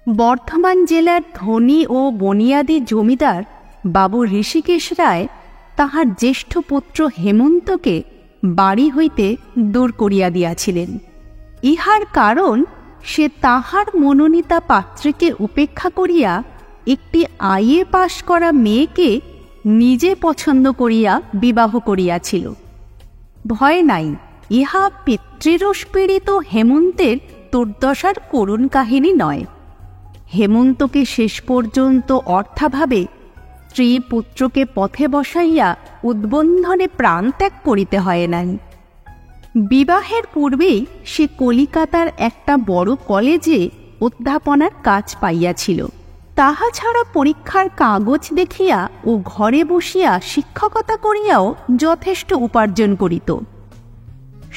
বর্ধমান জেলার ধনী ও বনিয়াদি জমিদার বাবু ঋষিকেশ রায় তাহার জ্যেষ্ঠ পুত্র হেমন্তকে বাড়ি হইতে দূর করিয়া দিয়াছিলেন। ইহার কারণ সে তাহার মনোনীতা পাত্রীকে উপেক্ষা করিয়া একটি আইএ পাশ করা মেয়েকে নিজে পছন্দ করিয়া বিবাহ করিয়াছিল। ভয় নাই, ইহা পিতৃরোষপীড়িত হেমন্তের দুর্দশার করুণ কাহিনী নয়। হেমন্তকে শেষ পর্যন্ত অর্থাভাবে স্ত্রী পুত্রকে পথে বসাইয়া উদ্বন্ধনে প্রাণত্যাগ করিতে হয় নাই। বিবাহের পূর্বেই সে কলিকাতার একটা বড় কলেজে অধ্যাপনার কাজ পাইয়াছিল। তাহা ছাড়া পরীক্ষার কাগজ দেখিয়া ও ঘরে বসিয়া শিক্ষকতা করিয়াও যথেষ্ট উপার্জন করিত।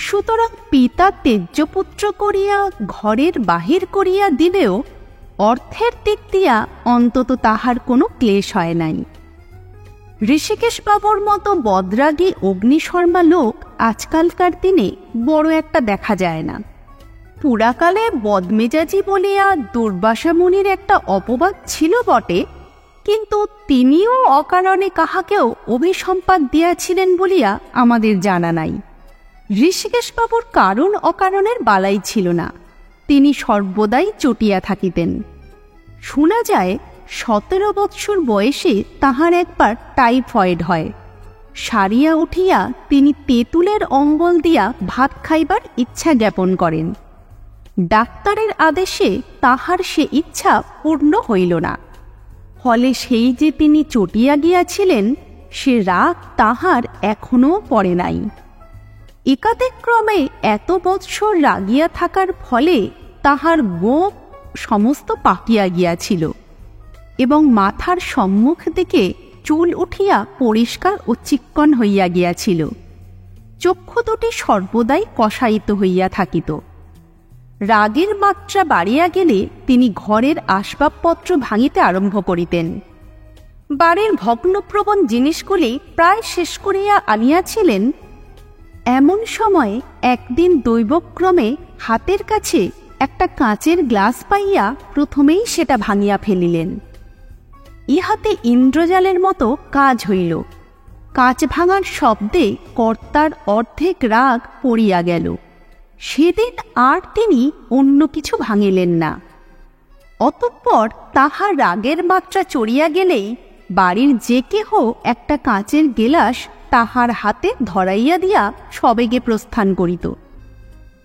সুতরাং পিতা তেজ্যপুত্র করিয়া ঘরের বাহির করিয়া দিলেও অর্থের দিক দিয়া অন্তত তাহার কোনো ক্লেশ হয় নাই। ঋষিকেশ বাবুর মতো বদরাগী অগ্নিশর্মা লোক আজকালকার দিনে বড় একটা দেখা যায় না। পুরাকালে বদমেজাজি বলিয়া দুর্বাসা মুনির একটা অপবাদ ছিল বটে, কিন্তু তিনিও অকারণে কাহাকেও অভিসম্পাদ দিয়াছিলেন বলিয়া আমাদের জানা নাই। ঋষিকেশ বাবুর কারণ অকারণের বালাই ছিল না, তিনি সর্বদাই চটিয়া থাকিতেন। শোনা যায় 17 বৎসর বয়সে তাহার একবার টাইফয়েড হয়। সারিয়া উঠিয়া তিনি তেঁতুলের অম্বল দিয়া ভাত খাইবার ইচ্ছা জ্ঞাপন করেন। ডাক্তারের আদেশে তাহার সে ইচ্ছা পূর্ণ হইল না। ফলে সেই যে তিনি চটিয়া গিয়াছিলেন সে রাগ তাহার এখনও পড়ে নাই। একাদিক্রমে এত বৎসর রাগিয়া থাকার ফলে তাহার গোঁফ সমস্ত পাকিয়া গিয়াছিল এবং মাথার সম্মুখ দিকে চুল উঠিয়া পরিষ্কার ও চিক্কণ হইয়া গিয়াছিল। চক্ষু দুটি সর্বদাই কষায়িত হইয়া থাকিত। রাগের মাত্রা বাড়িয়া গেলে তিনি ঘরের আসবাবপত্র ভাঙিতে আরম্ভ করিতেন। বাড়ির ভগ্নপ্রবণ জিনিসগুলি প্রায় শেষ করিয়া আনিয়াছিলেন। এমন সময় একদিন দৈবক্রমে হাতের কাছে একটা কাঁচের গ্লাস পাইয়া প্রথমেই সেটা ভাঙিয়া ফেলিলেন। ইহাতে ইন্দ্রজালের মতো কাজ হইল। কাঁচ ভাঙার শব্দে কর্তার অর্ধেক রাগ পড়িয়া গেল। সেদিন আর তিনি অন্য কিছু ভাঙিলেন না। অতঃপর তাহার রাগের মাত্রা চড়িয়া গেলেই বাড়ির যে কেহ একটা কাঁচের গেলাস তাহার হাতে ধরাইয়া দিয়া সবেগে প্রস্থান করিত।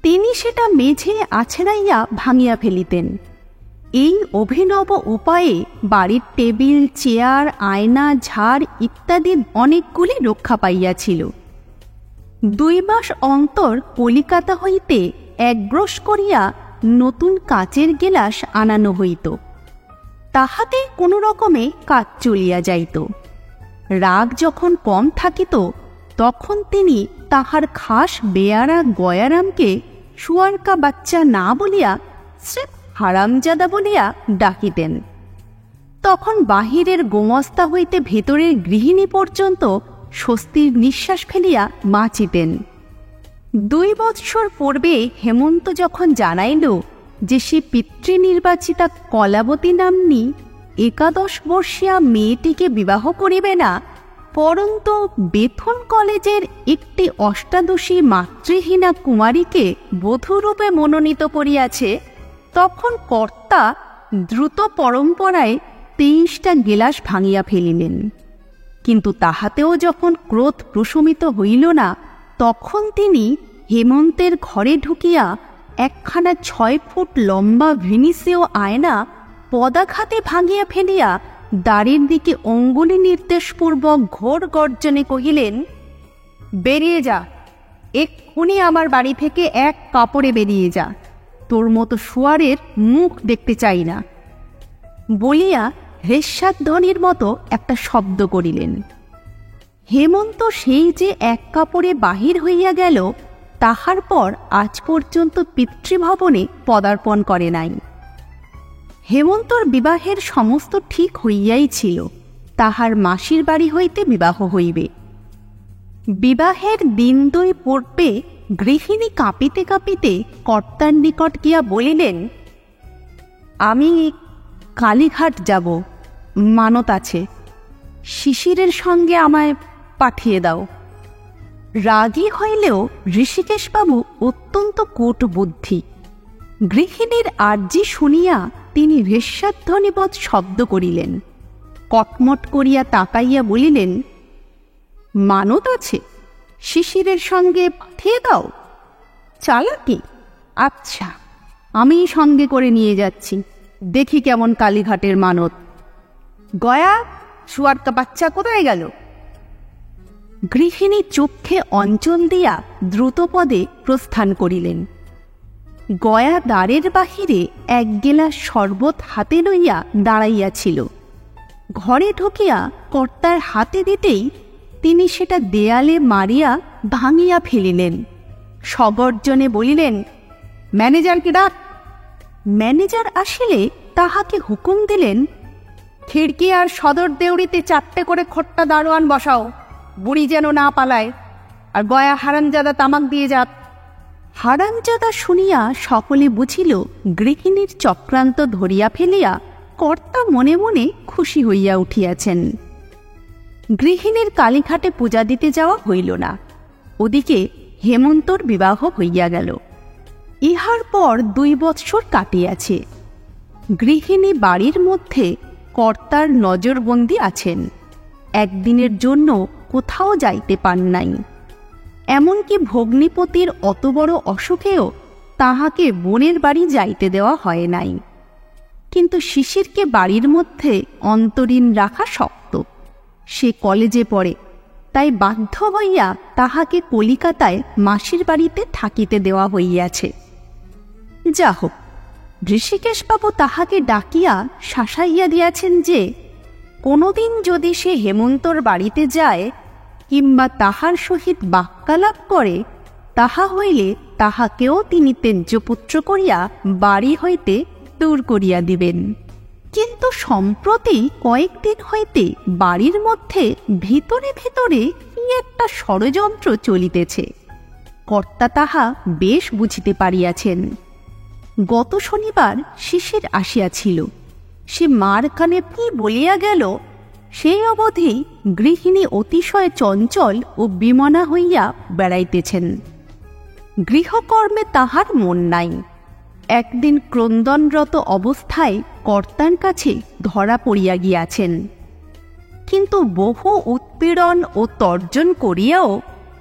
তিনি সেটা মেঝে আছড়াইয়া ভাঙিয়া ফেলিতেন। এই অভিনব উপায়ে বাড়ির টেবিল, চেয়ার, আয়না, ঝাড় ইত্যাদি অনেকগুলি রক্ষা পাইয়াছিল। 2 মাস অন্তর কলিকাতা হইতে একগ্রস করিয়া নতুন কাচের গেলাস আনানো হইত। তাহাতে কোনো রকমে কাজ চলিয়া যাইত। রাগ যখন কম থাকিত তখন তিনি তাহার খাস বেয়ারা গয়ারামকে শুয়ারকা বাচ্চা না বলিয়া স্রেফ হারামজাদা বলিয়া ডাকিতেন। তখন বাহিরের গোমস্তা হইতে ভেতরের গৃহিণী পর্যন্ত স্বস্তির নিঃশ্বাস ফেলিয়া বাঁচিতেন। 2 বৎসর পূর্বে হেমন্ত যখন জানাইল যে সে পিতৃনির্বাচিতা কলাবতী নাম্নী 11 বর্ষীয়া মেয়েটিকে বিবাহ করিবে না, পরন্তু বেথুন কলেজের একটি অষ্টাদশী মাতৃহীনা কুমারীকে বধূরূপে মনোনীত করিয়াছে, তখন কর্তা দ্রুত পরম্পরায় 23টা গেলাস ভাঙিয়া ফেলিলেন। কিন্তু তাহাতেও যখন ক্রোধ প্রশমিত হইল না, তখন তিনি হেমন্তের ঘরে ঢুকিয়া একখানা 6 ফুট লম্বা ভিনিসীয় আয়না পদাঘাতে ভাঙিয়া ফেলিয়া দ্বারের দিকে অঙ্গুলি নির্দেশপূর্বক ঘোর গর্জনে কহিলেন, বেরিয়ে যা, এক্ষুনি আমার বাড়ি থেকে এক কাপড়ে বেরিয়ে যা, তোর মতো শুয়ারের মুখ দেখতে চাই না বলিয়া হেস্যাধ্বনির মতো একটা শব্দ করিলেন। হেমন্ত সেই যে এক কাপড়ে বাহির হইয়া গেল, তাহার পর আজ পর্যন্ত পিতৃভবনে পদার্পণ করে নাই। হেমন্তর বিবাহের সমস্ত ঠিক হইয়াই ছিল। তাহার মাসির বাড়ি হইতে বিবাহ হইবে। বিবাহের দিন 2 পূর্বে গৃহিণী কাঁপিতে কাঁপিতে কর্তার নিকট গিয়া বলিলেন, আমি কালীঘাট যাব, মানত আছে। শিশিরের সঙ্গে আমায় পাঠিয়ে দাও। রাগী হইলেও ঋষিকেশবাবু অত্যন্ত কূটবুদ্ধি। গৃহিণীর আর্জি শুনিয়া তিনি রেস্যাধ্বনিবৎ শব্দ করিলেন। কটমট করিয়া তাকাইয়া বলিলেন, মানত আছে, শিশিরের সঙ্গে পাঠিয়ে দাও? চালাকি? আচ্ছা, আমি সঙ্গে করে নিয়ে যাচ্ছি, দেখি কেমন কালীঘাটের মানত। গয়া, শুয়ারকা বাচ্চা কোথায় গেল? গৃহিণী চক্ষে অঞ্চল দিয়া দ্রুতপদে প্রস্থান করিলেন। গয়া দ্বারের বাহিরে এক গেলাস শরবত হাতে লইয়া দাঁড়াইয়াছিল। ঘরে ঢুকিয়া কর্তার হাতে দিতেই তিনি সেটা দেয়ালে মারিয়া ভাঙিয়া ফেলিলেন। সগর্জনে বলিলেন, ম্যানেজারকে ডাক। ম্যানেজার আসিলে তাহাকে হুকুম দিলেন, খিড়কি আর সদর দেউড়িতে 4টে করে খোট্টা দারোয়ান বসাও, বুড়ি যেন না পালায়, আর গয়া হারামজাদা তামাক দিয়ে যাক। হারামজাদা শুনিয়া সকলে বুঝিল গৃহিণীর চক্রান্ত ধরিয়া ফেলিয়া কর্তা মনে মনে খুশি হইয়া উঠিয়াছেন। গৃহিণীর কালীঘাটে পূজা দিতে যাওয়া হইল না। ওদিকে হেমন্তর বিবাহ হইয়া গেল। ইহার পর 2 বৎসর কাটিয়াছে। গৃহিণী বাড়ির মধ্যে কর্তার নজরবন্দি আছেন। একদিনের জন্য কোথাও যাইতে পান নাই। এমনকি ভগ্নিপতির অত বড় অসুখেও তাহাকে বোনের বাড়ি যাইতে দেওয়া হয় নাই। কিন্তু শিশিরকে বাড়ির মধ্যে অন্তরীণ রাখা শক্ত। সে কলেজে পড়ে, তাই বাধ্য হইয়া তাহাকে কলিকাতায় মাসির বাড়িতে থাকিতে দেওয়া হইয়াছে। যা হোক, ঋষিকেশবাবু তাহাকে ডাকিয়া শাসাইয়া দিয়াছেন যে কোনোদিন যদি সে হেমন্তর বাড়িতে যায় কিংবা তাহার সহিত বাক্যালাপ করে, তাহা হইলে তাহাকেও তিনি তেজ্যপুত্র করিয়া বাড়ি হইতে দূর করিয়া দিবেন। কিন্তু সম্প্রতি কয়েকদিন হইতে বাড়ির মধ্যে ভিতরে ভিতরে কি একটা ষড়যন্ত্র চলিতেছে। কর্তা তাহা বেশ বুঝিতে পারিয়াছেন। গত শনিবার শিশির আসিয়াছিল। সে মার কানে কি বলিয়া গেল, সেই অবধি গৃহিণী অতিশয় চঞ্চল ও বিমনা হইয়া বেড়াইতেছেন। গৃহকর্মে তাহার মন নাই। একদিন ক্রন্দনরত অবস্থায় কর্তার কাছে ধরা পড়িয়া গিয়াছেন। কিন্তু বহু উৎপীড়ন ও তর্জন করিয়াও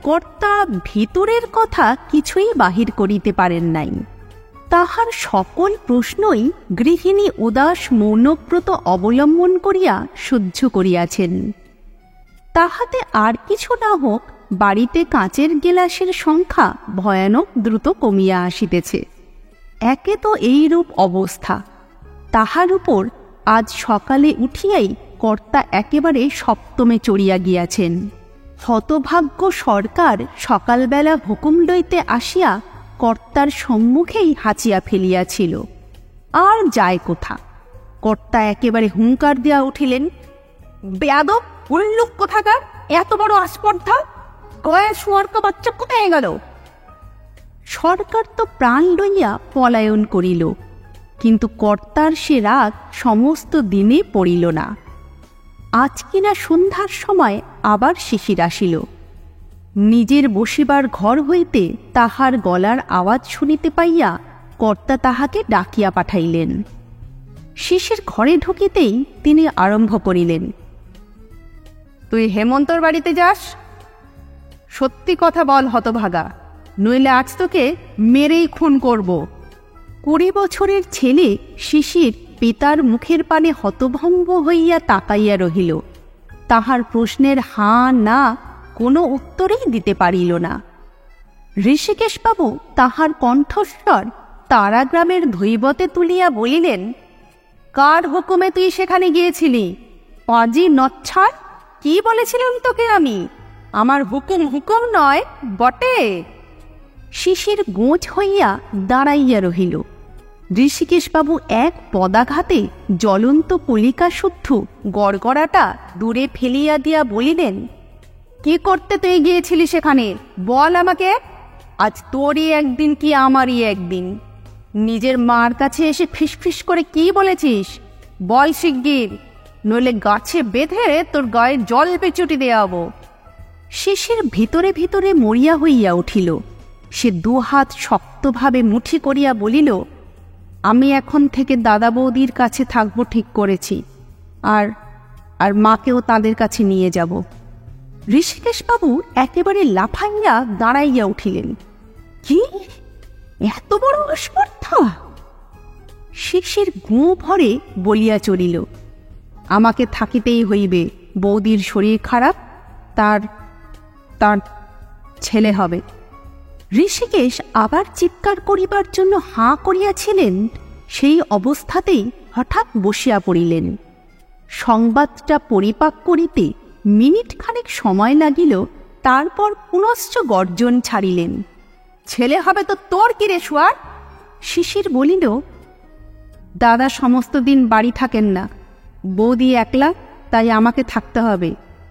কর্তা ভিতরের কথা কিছুই বাহির করিতে পারেন নাই। তাহার সকল প্রশ্নই গৃহিণী উদাস মৌনব্রত অবলম্বন করিয়া সহ্য করিয়াছেন। তাহাতে আর কিছু না হোক, বাড়িতে কাঁচের গেলাসের সংখ্যা ভয়ানক দ্রুত কমিয়া আসিতেছে। একে তো এইরূপ অবস্থা, তাহার উপর আজ সকালে উঠিয়াই কর্তা একেবারে সপ্তমে চড়িয়া গিয়াছেন। হতভাগ্য সরকার সকালবেলা হুকুম লইতে আসিয়া কর্তার সম্মুখেই হাঁচিয়া ফেলিয়াছিল। আর যায় কোথা? কর্তা একেবারে হুঙ্কার দিয়া উঠিলেন, বেয়াদব, উল্লুক কোথাকার, এত বড় আস্পর্ধা! গয়া শুয়ারকা বাচ্চা কোথায় গেল? সরকার তো প্রাণ লইয়া পলায়ন করিল, কিন্তু কর্তার সে রাগ সমস্ত দিনে পড়িল না। আজ কিনা সন্ধ্যার সময় আবার শিশির আসিল। নিজের বসিবার ঘর হইতে তাহার গলার আওয়াজ শুনিতে পাইয়া কর্তা তাহাকে ডাকিয়া পাঠাইলেন। শিশির ঘরে ঢুকিতেই তিনি আরম্ভ করিলেন, তুই হেমন্তর বাড়িতে যাস? সত্যি কথা বল হতভাগা, নইলে আজ তোকে মেরেই খুন করব। 20 বছরের ছেলে শিশির পিতার মুখের পানে হতভম্ব হইয়া তাকাইয়া রহিল। তাহার প্রশ্নের হাঁ না কোনো উত্তরেই দিতে পারিল না। ঋষিকেশবাবু তাহার কণ্ঠস্বর তারাগ্রামের ধৈবতে তুলিয়া বলিলেন, কার হুকুমে তুই সেখানে গিয়েছিলি? পাজি নচ্ছাড়, কি বলেছিলাম তোকে আমি? আমার হুকুম হুকুম নয় বটে। শিশির গোঁজ হইয়া দাঁড়াইয়া রহিল। ঋষিকেশবাবু এক পদাঘাতে জ্বলন্ত কলিকা শুদ্ধ গড়গড়াটা দূরে ফেলিয়া দিয়া বলিলেন, কি করতে তুই গিয়েছিলি সেখানে? বল আমাকে। আজ তোরই একদিন কি আমারই একদিন। নিজের মার কাছে এসে ফিসফিস করে কি বলেছিস? বল শিগগির, নইলে গাছে বেঁধে তোর গায়ে জল পেচুটি দেওয়াবো। শিশির ভিতরে ভিতরে মরিয়া হইয়া উঠিল। সে দুহাত শক্তভাবে মুঠি করিয়া বলিল, আমি এখন থেকে দাদা বৌদির কাছে থাকবো ঠিক করেছি, আর আর মাকেও তাদের কাছে নিয়ে যাব। ঋষিকেশবাবু একেবারে লাফাইয়া দাঁড়াইয়া উঠিলেন। কি, এত বড় অস্পর্ধা? শিশির গুঁ ভরে বলিয়া চলিল, আমাকে থাকিতেই হইবে। বৌদির শরীর খারাপ, তার তার ছেলে হবে। ঋষিকেশ আবার চিৎকার করিবার জন্য হাঁ করিয়াছিলেন, সেই অবস্থাতেই হঠাৎ বসিয়া পড়িলেন। সংবাদটা পরিপাক করিতে মিনিট খানেক সময় লাগিল। তারপর পুনশ্চ গর্জন ছাড়িলেন, ছেলে হবে তো তোর কিরে শুয়ার? শিশির বলিল, দাদা সমস্ত দিন বাড়ি থাকেন না, বৌদি একলা, তাই আমাকে থাকতে হবে,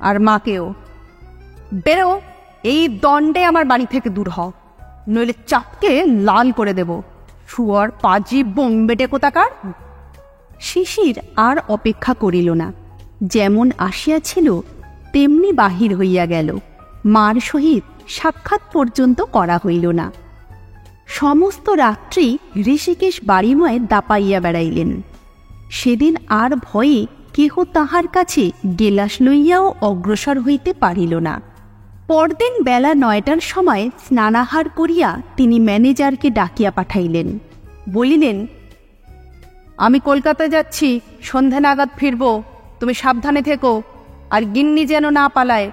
আর মাকেও। বেরো, এই দণ্ডে আমার বাড়ি থেকে দূর হও, নইলে চাপকে লাল করে দেব। শুয়ার পাজি বোম্বেটে কোথাকার। শিশির আর অপেক্ষা করিল না, যেমন আসিয়াছিল তেমনি বাহির হইয়া গেল। মার সহিত সাক্ষাৎ পর্যন্ত করা হইল না। সমস্ত রাত্রি ঋষিকেশ বাড়িময় দাপাইয়া বেড়াইলেন। সেদিন আর ভয়ে কেহ তাহার কাছে গেলাস লইয়াও অগ্রসর হইতে পারিল না। পরদিন বেলা 9টার সময় স্নানাহার করিয়া তিনি ম্যানেজারকে ডাকিয়া পাঠাইলেন। বলিলেন, আমি কলকাতায় যাচ্ছি, সন্ধ্যা নাগাদ ফিরব, তুমি সাবধানে থেকো, আর গিন্নি যেন না পালায়।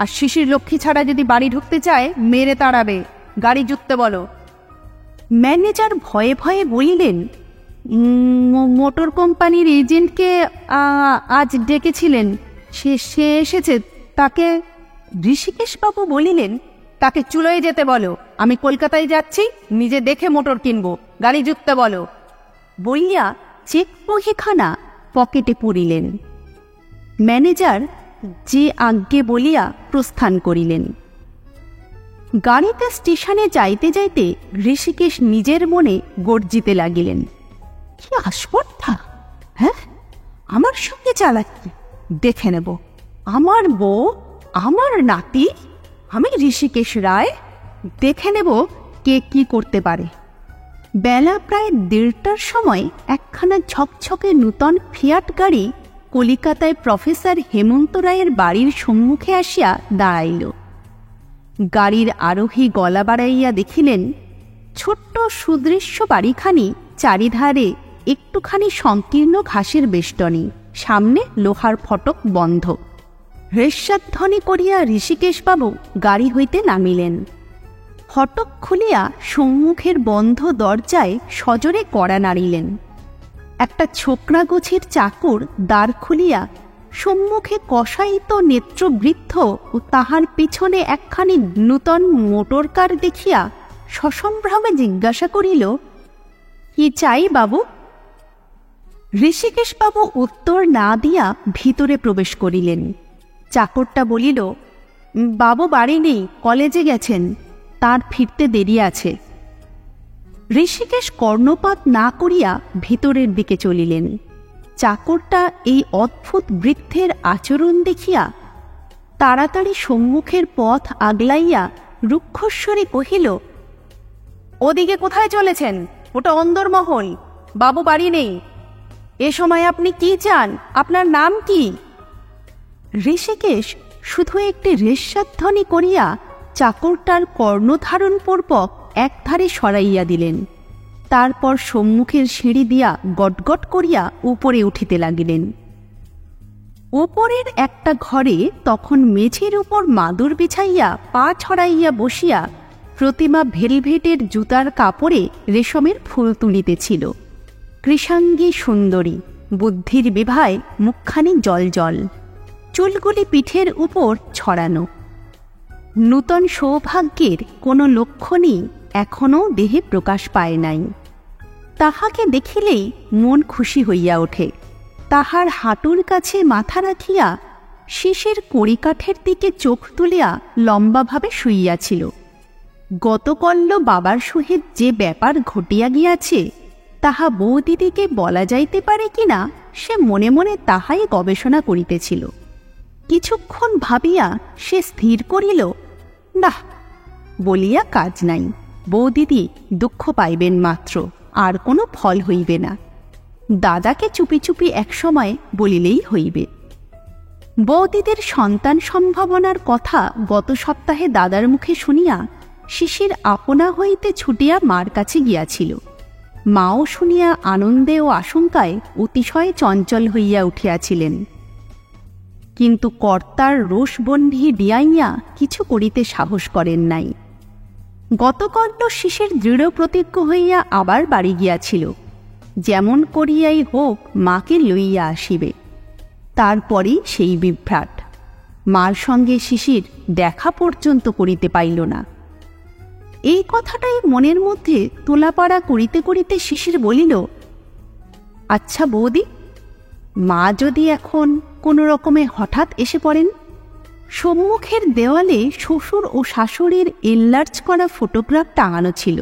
আর শিশির লক্ষ্মী ছাড়া যদি বাড়ি ঢুকতে চায় মেরে তাড়াবে, গাড়ি জুততে বলো। ম্যানেজার ভয়ে ভয়ে বলিলেন, মোটর কোম্পানির এজেন্টকে আজ ডেকেছিলেন, সে এসেছে, তাকে। ঋষিকেশবাবু বলিলেন, তাকে চুলোয় যেতে বলো, আমি কলকাতায় যাচ্ছি, নিজে দেখে মোটর কিনবো, গাড়ি জুততে বলো। বলিয়া চেক বহিখানা পকেটে পুরিলেন। ম্যানেজার যে আজ্ঞে বলিয়া প্রস্থান করিলেন। গাড়িতে স্টেশনে যাইতে যাইতে ঋষিকেশ নিজের মনে গর্জিতে লাগিলেন, কি আস্পর্ধা! হ্যাঁ, আমার সঙ্গে চালাচ্ছি, দেখে নেব। আমার বউ, আমার নাতি, আমি ঋষিকেশ রায়, দেখে নেব কে কি করতে পারে। বেলা প্রায় 1:30টার সময় একখানা ঝকঝকে নূতন ফিয়াট গাড়ি কলিকাতায় প্রফেসর হেমন্ত রায়ের বাড়ির সম্মুখে আসিয়া দাঁড়াইল। গাড়ির আরোহী গলা বাড়াইয়া দেখিলেন, ছোট্ট সুদৃশ্য বাড়িখানি চারিধারে একটুখানি সংকীর্ণ ঘাসের বেষ্টনী, সামনে লোহার ফটক বন্ধ। হ্রেস্বাধ্বনি করিয়া ঋষিকেশবাবু গাড়ি হইতে নামিলেন। ফটক খুলিয়া সম্মুখের বন্ধ দরজায় সজোরে কড়া নাড়িলেন। একটা ছোকরা গোছের চাকর দ্বার খুলিয়া সম্মুখে কষায়িত নেত্রবৃদ্ধ ও তাহার পিছনে একখানি নূতন মোটরকার দেখিয়া সসম্ভ্রমে জিজ্ঞাসা করিল, কি চাই বাবু? ঋষিকেশবাবু উত্তর না দিয়া ভিতরে প্রবেশ করিলেন। চাকরটা বলিল, বাবু বাড়ি নেই, কলেজে গেছেন, তার ফিরতে দেরি আছে। ঋষিকেশ কর্ণপাত না করিয়া ভিতরের দিকে চলিলেন। চাকরটা এই অদ্ভুত বৃদ্ধের আচরণ দেখিয়া তাড়াতাড়ি সম্মুখের পথ আগলাইয়া রুক্ষস্বরে কহিল, ওদিকে কোথায় চলেছেন? ওটা অন্দরমহল, বাবু বাড়ি নেই। এ সময় আপনি কি চান? আপনার নাম কি? ঋষিকেশ শুধু একটি রেশাধ্বনি করিয়া চাকরটার কর্ণধারণ পূর্বক একধারে সরাইয়া দিলেন। তারপর সম্মুখের সিঁড়ি দিয়া গটগট করিয়া উপরে উঠিতে লাগিলেন। উপরের একটা ঘরে তখন মেঝের উপর মাদুর বিছাইয়া পা ছড়াইয়া বসিয়া প্রতিমা ভেলভেটের জুতার কাপড়ে রেশমের ফুল তুলিতেছিল। কৃষাঙ্গী সুন্দরী, বুদ্ধির বিভায় মুখখানি জল, চুলগুলি পিঠের উপর ছড়ানো। নূতন সৌভাগ্যের কোনো লক্ষণই এখনও দেহে প্রকাশ পায় নাই। তাহাকে দেখিলেই মন খুশি হইয়া ওঠে। তাহার হাঁটুর কাছে মাথা রাখিয়া শিশির কড়িকাঠের দিকে চোখ তুলিয়া লম্বাভাবে শুইয়াছিল। গতকল্য বাবার সহিত যে ব্যাপার ঘটিয়া গিয়াছে তাহা বৌদিদিকে বলা যাইতে পারে কিনা সে মনে মনে তাহাই গবেষণা করিতেছিল। কিছুক্ষণ ভাবিয়া সে স্থির করিল, না, বলিয়া কাজ নাই, বৌদিদি দুঃখ পাইবেন মাত্র, আর কোনো ফল হইবে না। দাদাকে চুপি চুপি একসময় বলিলেই হইবে। বৌদিদের সন্তান সম্ভাবনার কথা গত সপ্তাহে দাদার মুখে শুনিয়া শিশির আপনা হইতে ছুটিয়া মার কাছে গিয়াছিল। মাও শুনিয়া আনন্দে ও আশঙ্কায় অতিশয় চঞ্চল হইয়া উঠিয়াছিলেন, কিন্তু কর্তার রোষবন্ধি ডিয়াইয়া কিছু করিতে সাহস করেন নাই। গতকল্য শিশির দৃঢ় প্রতিজ্ঞ হইয়া আবার বাড়ি গিয়াছিল, যেমন করিয়াই হোক মাকে লইয়া আসিবে। তারপরই সেই বিভ্রাট। মার সঙ্গে শিশির দেখা পর্যন্ত করিতে পাইল না। এই কথাটাই মনের মধ্যে তোলাপাড়া করিতে করিতে শিশির বলিল, আচ্ছা বৌদি, মা যদি এখন কোনো রকমে হঠাৎ এসে পড়েন। সম্মুখের দেওয়ালে শ্বশুর ও শাশুড়ির এনলার্জ করা ফটোগ্রাফ টাঙানো ছিল।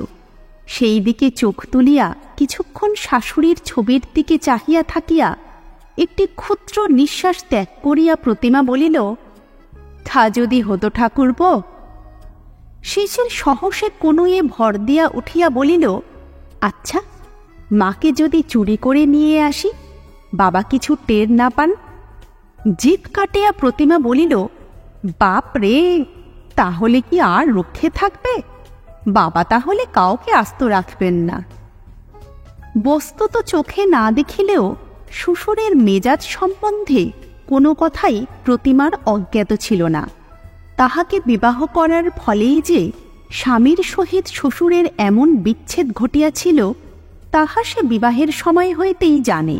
সেই দিকে চোখ তুলিয়া কিছুক্ষণ শাশুড়ির ছবির দিকে চাহিয়া থাকিয়া একটি ক্ষুদ্র নিঃশ্বাস ত্যাগ করিয়া প্রতিমা বলিল, তা যদি হতো ঠাকুরপো। শিশির সহসে কনুয়ে ভর দিয়া উঠিয়া বলিল, আচ্ছা, মাকে যদি চুরি করে নিয়ে আসি, বাবা কিছু টের না পান? জিভ কাটিয়া প্রতিমা বলিল, বাপ রে, তাহলে কি আর রক্ষে থাকবে? বাবা তাহলে কাউকে আস্ত রাখবেন না। বস্তুত চোখে না দেখিলেও শ্বশুরের মেজাজ সম্বন্ধে কোনো কথাই প্রতিমার অজ্ঞাত ছিল না। তাহাকে বিবাহ করার ফলেই যে স্বামীর সহিত শ্বশুরের এমন বিচ্ছেদ ঘটিয়াছিল, তাহা সে বিবাহের সময় হইতেই জানে।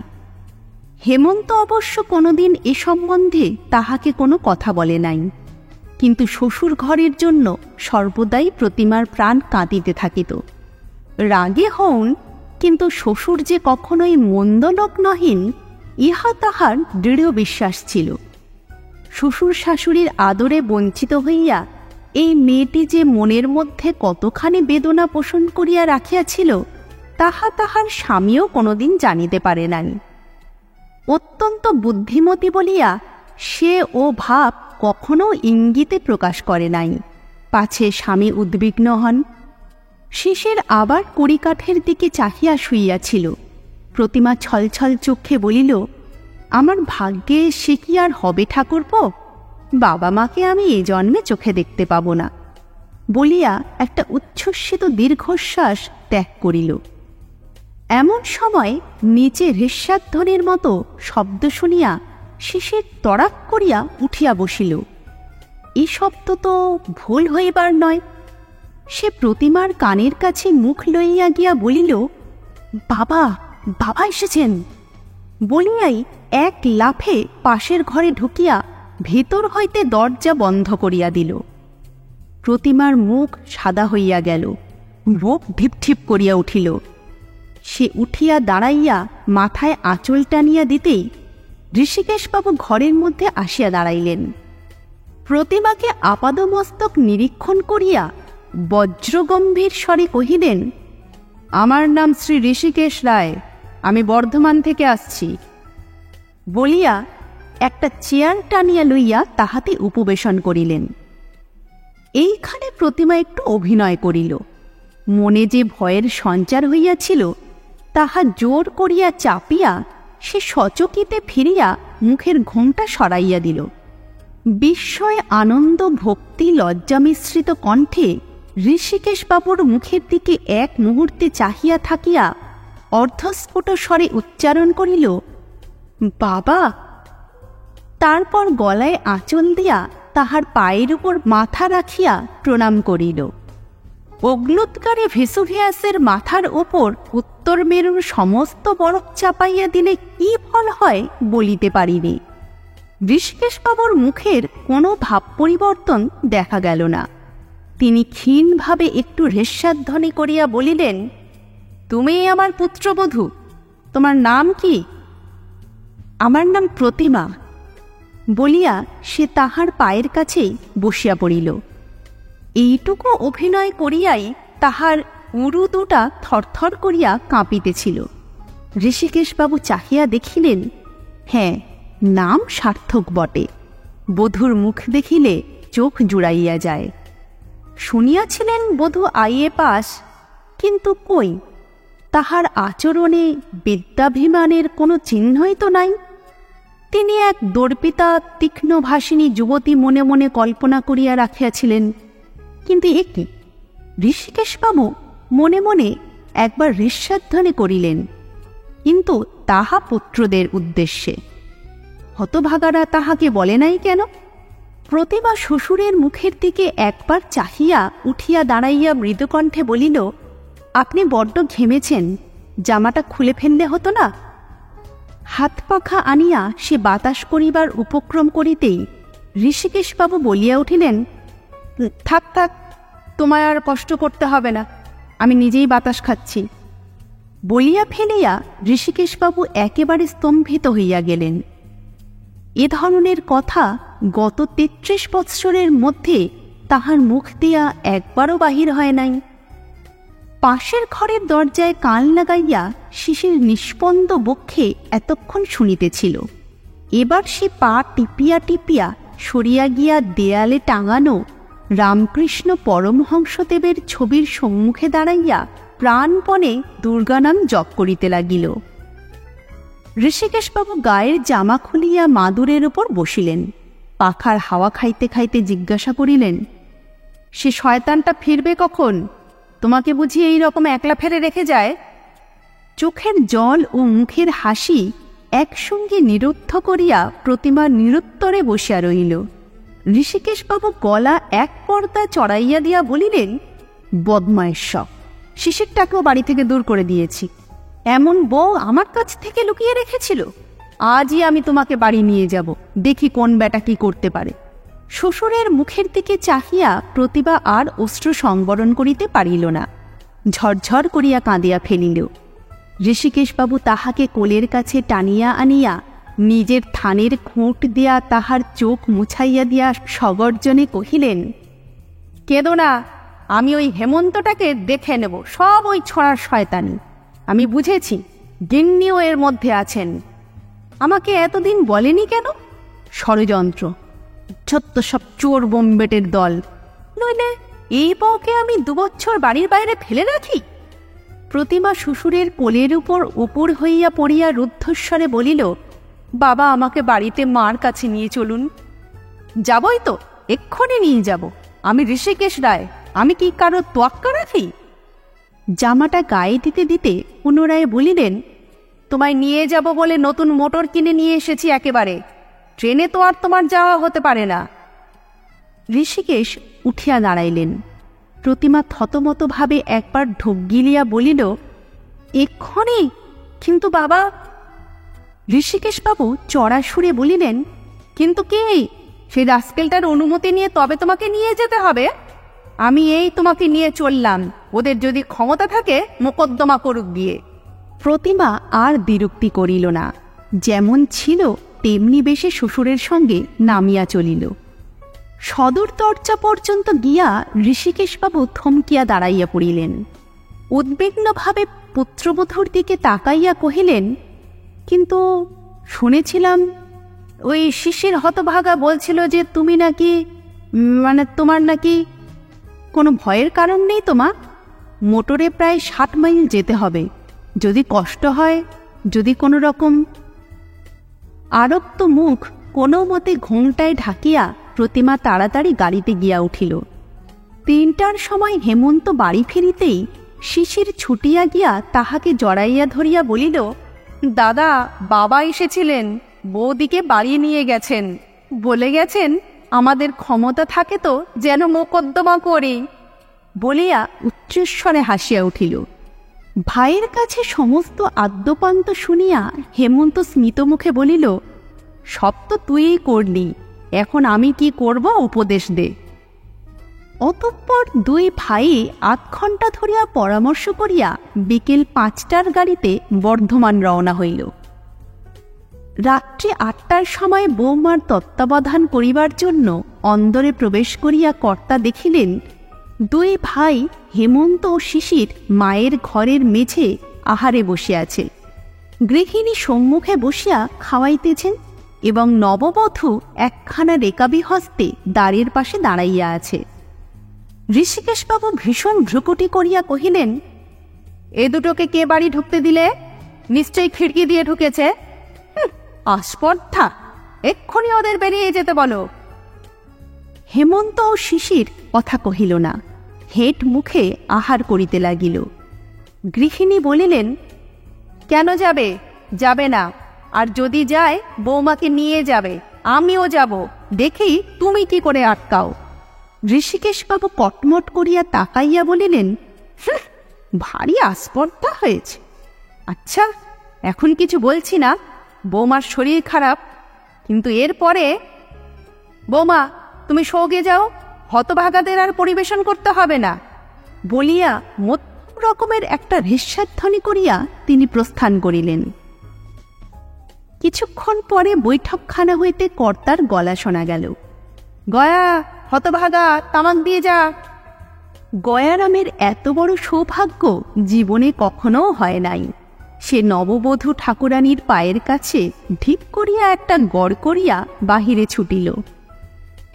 হেমন্ত অবশ্য কোনোদিন এ সম্বন্ধে তাহাকে কোনো কথা বলে নাই, কিন্তু শ্বশুর ঘরের জন্য সর্বদাই প্রতিমার প্রাণ কাঁদিতে থাকিত। রাগে হন, কিন্তু শ্বশুর যে কখনোই মন্দ লোক নহেন, ইহা তাহার দৃঢ় বিশ্বাস ছিল। শ্বশুর শাশুড়ির আদরে বঞ্চিত হইয়া এই মেয়েটি যে মনের মধ্যে কতখানি বেদনা পোষণ করিয়া রাখিয়াছিল, তাহা তাহার স্বামীও কোনোদিন জানিতে পারে নাই। অত্যন্ত বুদ্ধিমতী বলিয়া সে ও ভাব কখনো ইঙ্গিতে প্রকাশ করে নাই, পাছে স্বামী উদ্বিগ্ন হন। শিশির আবার কড়িকাঠের দিকে চাহিয়া শুইয়াছিল। প্রতিমা ছলছল চক্ষে বলিল, আমার ভাগ্যে সে কি আর হবে ঠাকুরপো? বাবা মাকে আমি এ জন্মে চোখে দেখতে পাব না, বলিয়া একটা উচ্ছ্বসিত দীর্ঘশ্বাস ত্যাগ করিল। এমন সময় নিচে হৃষ্যাধ্বনির মতো শব্দ শুনিয়া শিশির তড়াক করিয়া উঠিয়া বসিল। এই শব্দ তো ভুল হইবার নয়। সে প্রতিমার কানের কাছে মুখ লইয়া গিয়া বলিল, বাবা, বাবা এসেছেন। বলিয়াই এক লাফে পাশের ঘরে ঢুকিয়া ভেতর হইতে দরজা বন্ধ করিয়া দিল। প্রতিমার মুখ সাদা হইয়া গেল, বুক ঢিপঢিপ করিয়া উঠিল। সে উঠিয়া দাঁড়াইয়া মাথায় আঁচল টানিয়া দিতেই ঋষিকেশবাবু ঘরের মধ্যে আসিয়া দাঁড়াইলেন। প্রতিমাকে আপাদমস্তক নিরীক্ষণ করিয়া বজ্রগম্ভীর স্বরে কহিলেন, আমার নাম শ্রী ঋষিকেশ রায়, আমি বর্ধমান থেকে আসছি। বলিয়া একটা চেয়ার টানিয়া লইয়া তাহাতে উপবেশন করিলেন। এইখানে প্রতিমা একটু অভিনয় করিল। মনে যে ভয়ের সঞ্চার হইয়াছিল, তাহা জোর করিয়া চাপিয়া সে সচকিতে ফিরিয়া মুখের ঘোমটা সরাইয়া দিল। বিস্ময়, আনন্দ, ভক্তি, লজ্জা মিশ্রিত কণ্ঠে ঋষিকেশবাবুর মুখের দিকে এক মুহূর্তে চাহিয়া থাকিয়া অর্ধস্ফুট স্বরে উচ্চারণ করিল, বাবা। তারপর গলায় আঁচল দিয়া তাহার পায়ের উপর মাথা রাখিয়া প্রণাম করিল। অগ্নুৎকারে ভেসুভিয়াসের মাথার ওপর উত্তর মেরুর সমস্ত বরফ চাপাইয়া দিলে কি ফল হয় বলিতে পারিনি। ঋষিকেশবাবুর মুখের কোনো ভাব পরিবর্তন দেখা গেল না। তিনি ক্ষীণভাবে একটু হৃষ্যাধ্বনি করিয়া বলিলেন, তুমি আমার পুত্রবধূ, তোমার নাম কি? আমার নাম প্রতিমা, বলিয়া সে তাহার পায়ের কাছেই বসিয়া পড়িল। এইটুকু অভিনয় করিয়াই তাহার উরু দুটা থরথর করিয়া কাঁপিতেছিল। ঋষিকেশবাবু চাহিয়া দেখিলেন হ্যাঁ, নাম সার্থক বটে। বধূর মুখ দেখিলে চোখ জুড়াইয়া যায়। শুনিয়াছিলেন বধূ আইএ পাস, কিন্তু কই, তাহার আচরণে বিদ্যাভিমানের কোনো চিহ্নই তো নাই। তিনি এক দর্পিতা তীক্ষ্ণভাষিণী যুবতী মনে মনে কল্পনা করিয়া রাখিয়াছিলেন। কিন্তু এ কি? ঋষিকেশবাবু মনে মনে একবার ঋষ্যাধ্বনি করিলেন, কিন্তু তাহা পুত্রদের উদ্দেশ্যে। হতভাগারা তাহাকে বলে নাই কেন? প্রতিমা শ্বশুরের মুখের দিকে একবার চাহিয়া উঠিয়া দাঁড়াইয়া মৃদুকণ্ঠে বলিল, আপনি বড্ড ঘেমেছেন, জামাটা খুলে ফেললে হতো না? হাত পাখা আনিয়া সে বাতাস করিবার উপক্রম করিতেই ঋষিকেশবাবু বলিয়া উঠিলেন, থাক থাক, তোমায় আর কষ্ট করতে হবে না, আমি নিজেই বাতাস খাচ্ছি। বলিয়া ফেলিয়া ঋষিকেশবাবু একেবারে স্তম্ভিত হইয়া গেলেন। এ ধরনের কথা গত ৩৩ বৎসরের মধ্যে তাহার মুখ দিয়া একবারও বাহির হয় নাই। পাশের ঘরের দরজায় কান লাগাইয়া শিশির নিষ্পন্দ বক্ষে এতক্ষণ শুনিতেছিল। এবার সে পা টিপিয়া টিপিয়া সরিয়া গিয়া দেয়ালে টাঙানো রামকৃষ্ণ পরমহংসদেবের ছবির সম্মুখে দাঁড়াইয়া প্রাণপণে দুর্গানাম জপ করিতে লাগিল। ঋষিকেশবাবু গায়ের জামা খুলিয়া মাদুরের উপর বসিলেন। পাখার হাওয়া খাইতে খাইতে জিজ্ঞাসা করিলেন, সে শয়তানটা ফিরবে কখন? তোমাকে বুঝি এই রকম একলা ফেলে রেখে যায়? চোখের জল ও মুখের হাসি একসঙ্গে নিরুদ্ধ করিয়া প্রতিমা নিরুত্তরে বসিয়া রহিল। ঋষিকেশবাবু গলা এক পর্দা চড়াইয়া দিয়া বলিলেন, বদমায়ের সব, শিশিরটাকেও বাড়ি থেকে দূর করে দিয়েছি। এমন বউ আমার কাছ থেকে লুকিয়ে রেখেছিল। আজই আমি তোমাকে বাড়ি নিয়ে যাব, দেখি কোন বেটা কি করতে পারে। শ্বশুরের মুখের দিকে চাহিয়া প্রতিভা আর অশ্রু সংবরণ করিতে পারিল না, ঝরঝর করিয়া কাঁদিয়া ফেলিল। ঋষিকেশবাবু তাহাকে কোলের কাছে টানিয়া আনিয়া নিজের থানের খুঁট দিয়া তাহার চোখ মুছাইয়া দিয়া সগর্জনে কহিলেন, কেঁদো না, আমি ওই হেমন্তটাকে দেখে নেব, সব ওই ছড়ার শয়তানি। আমি বুঝেছি গিন্নিও এর মধ্যে আছেন। আমাকে এতদিন বলেনি কেন? ষড়যন্ত্র, ছোট্ট সব চোর বোম্বেটের দল। নইলে এই বউকে আমি 2 বছর বাড়ির বাইরে ফেলে রাখি? প্রতিমা শ্বশুরের কোলের উপর উপর হইয়া পড়িয়া রুদ্ধস্বরে বলিল, বাবা, আমাকে বাড়িতে মার কাছে নিয়ে চলুন। যাবই তো, এক্ষুনি নিয়ে যাব। আমি ঋষিকেশ রায়, আমি কি কারো তোয়াক্কা রাখি? জামাটা গায়ে দিতে দিতে পুনরায় বলিলেন, তোমায় নিয়ে যাব বলে নতুন মোটর কিনে নিয়ে এসেছি একেবারে। ট্রেনে তো আর তোমার যাওয়া হতে পারে না। ঋষিকেশ উঠিয়া দাঁড়াইলেন। প্রতিমা থতমতভাবে একবার ঢোক গিলিয়া বলিল, এক্ষণে? কিন্তু বাবা। ঋষিকেশবাবু চড়া সুরে বলিলেন, কিন্তু কি? সেই রাস্কেলটার অনুমতি নিয়ে তবে তোমাকে নিয়ে যেতে হবে। আমি এই তোমাকে নিয়ে চললাম, ওদের যদি ক্ষমতা থাকে মোকদ্দমা করুক গিয়ে। প্রতিমা আর বিরক্তি করিল না, যেমন ছিল তেমনি বেশে শ্বশুরের সঙ্গে নামিয়া চলিল। সদর দরজা পর্যন্ত গিয়া ঋষিকেশবাবু থমকিয়া দাঁড়াইয়া পড়িলেন। উদ্বিগ্নভাবে পুত্রবধূর দিকে তাকাইয়া কহিলেন, কিন্তু শুনেছিলাম ওই শিশির হতভাগা বলছিল যে তুমি নাকি, তোমার নাকি কোনো ভয়ের কারণ নেই তোমা? মোটরে প্রায় 60 মাইল যেতে হবে। যদি কষ্ট হয়, যদি কোনো রকম। আরক্ত মুখ কোনো মতে ঘোমটায় ঢাকিয়া প্রতিমা তাড়াতাড়ি গাড়িতে গিয়া উঠিল। 3টার সময় হেমন্ত বাড়ি ফিরিতেই শিশির ছুটিয়া গিয়া তাহাকে জড়াইয়া ধরিয়া বলিল, দাদা, বাবা এসেছিলেন, বৌদিকে বাড়ি নিয়ে গেছেন, বলে গেছেন আমাদের ক্ষমতা থাকে তো যেন মোকদ্দমা করি। বলিয়া উচ্চস্বরে হাসিয়া উঠিল। ভাইয়ের কাছে সমস্ত আদ্যপান্ত শুনিয়া হেমন্ত স্মিতমুখে বলিল, সব তো তুইই করলি, এখন আমি কি করব উপদেশ দে। অতঃপর 2 ভাই 8 ঘণ্টা ধরিয়া পরামর্শ করিয়া বিকেল 5টার গাড়িতে বর্ধমান রওনা হইল। রাত্রি 8টার সময় বৌমার তত্ত্বাবধান করিবার জন্য অন্দরে প্রবেশ করিয়া কর্তা দেখিলেন 2 ভাই হেমন্ত ও শিশির মায়ের ঘরের মেঝে আহারে বসিয়াছে। গৃহিণী সম্মুখে বসিয়া খাওয়াইতেছেন এবং নববধূ একখানা রেকাবি হস্তে দ্বারের পাশে দাঁড়াইয়া আছে। ঋষিকেশবাবু ভীষণ ভ্রুকুটি করিয়া কহিলেন, এ দুটোকে কে বাড়ি ঢুকতে দিলে? নিশ্চয়ই খিড়কি দিয়ে ঢুকেছে। আস্পর্ধা, এক্ষুনি ওদের বেরিয়ে যেতে বলো। হেমন্ত ও শিশির কথা কহিল না, হেঁট মুখে আহার করিতে লাগিল। গৃহিণী বলিলেন, কেন যাবে? যাবে না, আর যদি যায় বৌমাকে নিয়ে যাবে, আমিও যাব, দেখি তুমি কি করে আটকাও। ঋষিকেশবাবু কটমট করিয়া তাকাইয়া বলিলেন, ভারী আস্পর্ধা হয়েছে। আচ্ছা, এখন কিছু বলছি না, বৌমার শরীর খারাপ, কিন্তু এরপরে বৌমা তুমি সৌগে যাও, হতভাগাদের আর পরিবেশন করতে হবে না বলিয়া মধ্যম রকমের একটা রেশ্বাধ্বনি করিয়া তিনি প্রস্থান করিলেন। কিছুক্ষণ পরে বৈঠকখানা হইতে কর্তার গলা শোনা গেল, গয়া, হতভাগা, তামাক দিয়ে যা। গয়ারামের এত বড় সৌভাগ্য জীবনে কখনো হয় নাই। সে নববধূ ঠাকুরানীর পায়ের কাছে ঢিপ করিয়া একটা গড় করিয়া বাহিরে ছুটিল।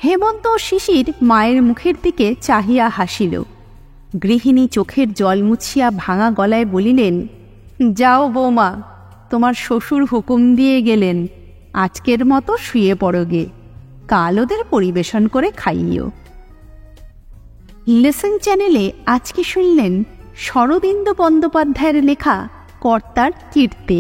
হেমন্ত ও শিশির মায়ের মুখের দিকে চাহিয়া হাসিল। গৃহিণী চোখের জল মুছিয়া ভাঙা গলায় বলিলেন, যাও বৌমা, তোমার শ্বশুর হুকুম দিয়ে গেলেন, আজকের মতো শুয়ে পড়োগে, কাল ওদের পরিবেশন করে খাইও। লিসেন চ্যানেলে আজকে শুনলেন শরদিন্দু বন্দ্যোপাধ্যায়ের লেখা কর্তার কীর্তি।